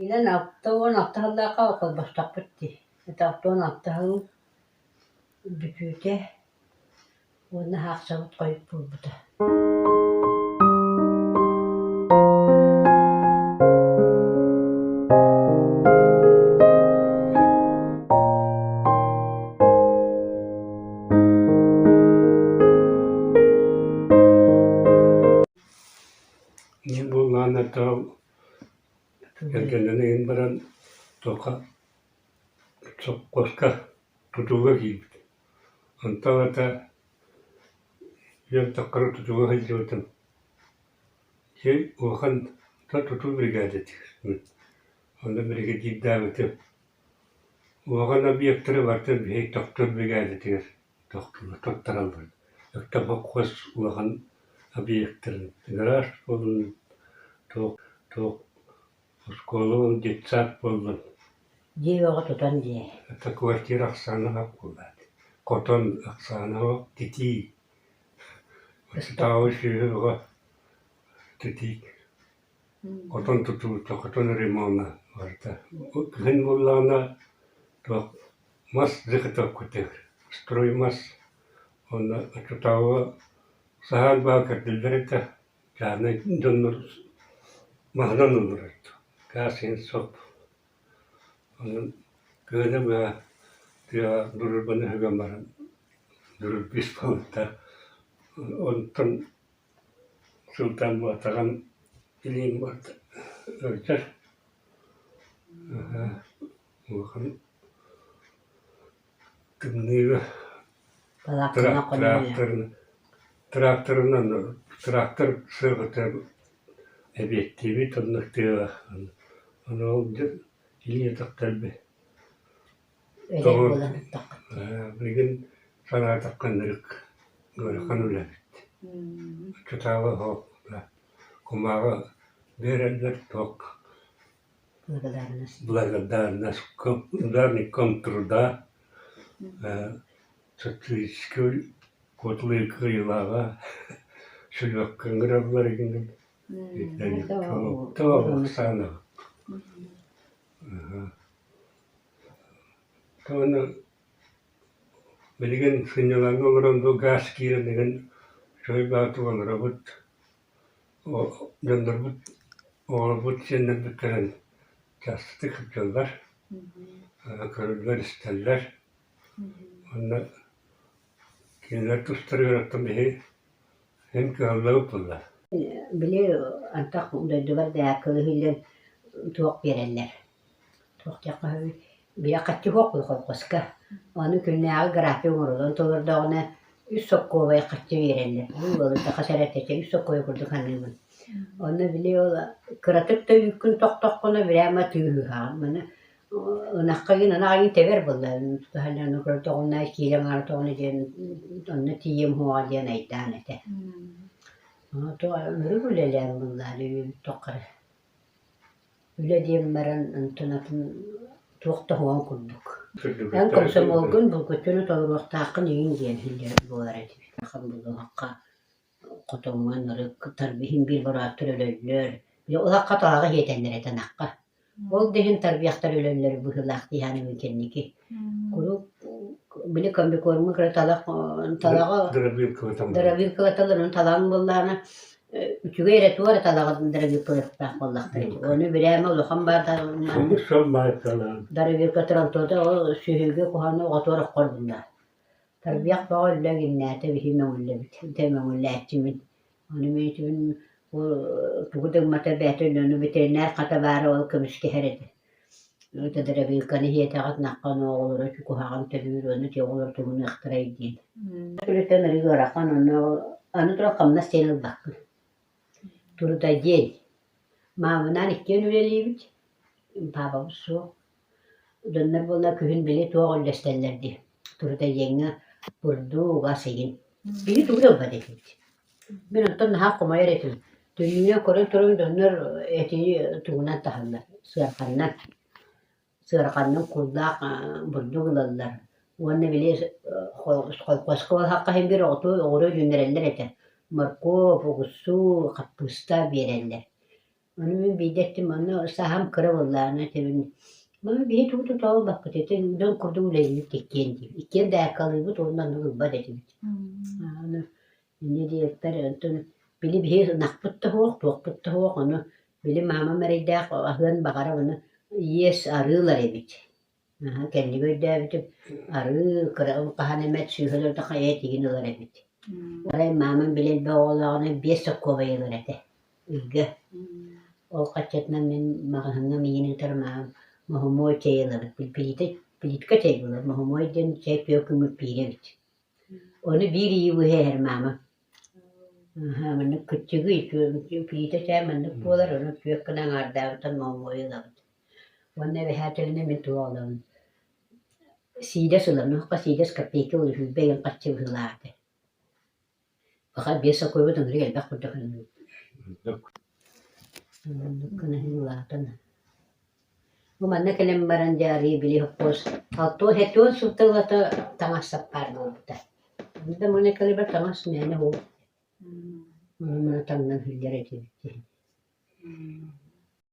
Ilan aptawan aptahalлааққа оқалбастарпатти атаартуан аптахагу бипүүте уунна хаақсагут қойппулбута Niin bullaan että kelkenen baran toka koska tutuga kiip. Antava ta yan takkar tutuga hajjotan. Şey ohan ta tutu brigadet. Onda brigadi davet. Ohan abi yaktara vardı bir doktor brigadet. Doktor tuttaraldı. Yakta bakwas ohan abi yaktara. Garaj olun tok Сколу детсат болдун. диеоҕо тутан дие Это квартира Оксанага кулат. Котон Оксанага тити. Стау шига тити. Котон туту котон ремона варта. Ген буллана то мас зехта кутер. Строй мас. Он тутава сахал бакат дилдерта. Жана доннор махдан улурат. Kasin sop. Onun köyde ve diye durur bana hügamların durur biz balıkta. Ondan Sultan Muhtar'ın ilim vardı. Ölçer. Bakın kımnıyla балааккана қонуя traktör sığıtır ebiyettiği tonluktuğa. Onu oldu. İliye taktalbi. элек буланаттақ Bugün sana takkanırık. Böyle kanılar. Çıtağı hop. Kumağı verenler tok. Благодарность. Ударный контруда. Çatışkı kotlu kıyılağa. Şöyle kıngırablar gibi. Çok sana. Sonra bilgin sinyalanı olan bu gaz kirliliğin şöyle batı olur abut. O döndür but. O but senden bitiren kastı kıpçalar. Karılar isterler. Onlar kimler tustırıyor tabii. Hem ki Allah'ı kullar. били антақ удайдубар дааккыгыһыылан туох биэрэллэр туох дьаххы бия хатчы хуох колхоска ону күннээҕи график урулун толордоҕуна үс соккуобай хатчы биэрэллэр уолу тахасаратача үс соккуой курдук ханныгын ону били ол кыратык да үккүн тохтоххуна бирээма тыыһыаҕа мана ынаххагин анаагин тебер булла тахаллану кыратоҕунаа киилэҥаара тоҕуна диэн онно тиийэм хуоҕа диэн айдаан эте Tuo myrkyllelään mulla oli tokkare. Ylediin määrän antanatun tuokta huon kulluk. Hän komsamolgun bulkutunu toiruhtaaqqan yingien hilja vuoret. Kahan bullu hakka kotongan tarbihin bir varaattur ölöllör. Ja ulakka taaga hietenner etanakka. Ol dehin tarbiyaktar ölöllör buhulakti hani mükenniki. Kulu bile kambi kormu kara talaga darabir kıvataların talan bollana üçüge ere tuvar talaga darabir kıvatarak bollaktır. Onu bireme ulukan barda darabir kıvataran toda o sühüge kuhana otorak korbunda. Tarbiyak bağı öyle ginnete bihime öyle bitemem öyle etçimin. Onu meytimin o tuğudum mata betün onu veteriner katabara ol kımışki heredi. Darabir kanı hiyetagat nakkan oğulur çünkü kuhağın tabiir onu teoğulur tuğunu ikhtiray değil. Tülüten rigarakan onu anıtıra kamna senil bakın. Turuda gel. Mamınan ikken üleliymiş. Babamız su. Dönler bolla kühün bile tuğul lestellerdi. Turuda yenge burdu gaseyin. Biri tuğul badekmiş. Ben ondan hakkıma yeretim. Dünya korun turun dönler eti tuğunan tahanlar. Sığarkanlar. Sığarkanın kullak burduğulallar. Onu bile kolkoskol hakka hem bir otu oğru günlereller ete. Marko, fokusu, kapusta vereller. Onu ben bidettim onu saham kırı vallahi tebin. Ama bir tutu tavul bakı dedi. Dön kurdu leyli tekkendi. İkken de kalıyor bu ondan da bad dedi. Onu ne diyekler öntün bili bir nakpıttı hoq onu bili mama meride ahın bakara onu yes arılar ebit. Aha kendi gördü ebit arı kırı kahanemet sühülür de kayet yine ebit. Oraya mamam bilen be oğlanı bir sokovayılır ete. Ilgı. O kaçetmen men mahanga miyini tarma mahumoy çeyılır. Politika çeyılır. Mahumoy den çekiyor kumut pirevit. Onu bir iyi bu her mama. Aha men küçüğü içiyor. Politika çay men polar onu kökünden ardağıtan mahumoy yılır. Onu ve hateline men tuğalan. Sides ulan. Nuhka sides kapeki olur. Beyin kaçı hıladı. Fakat bir sokoyu da nuri elbak kutukan. Kana hıladan. Bu manna kelem baran jari bili hokos. Alto hetun sultata tangas sapar bulta. Bida mana kali ber tangas mene ho. Mana tangan hiljare ti.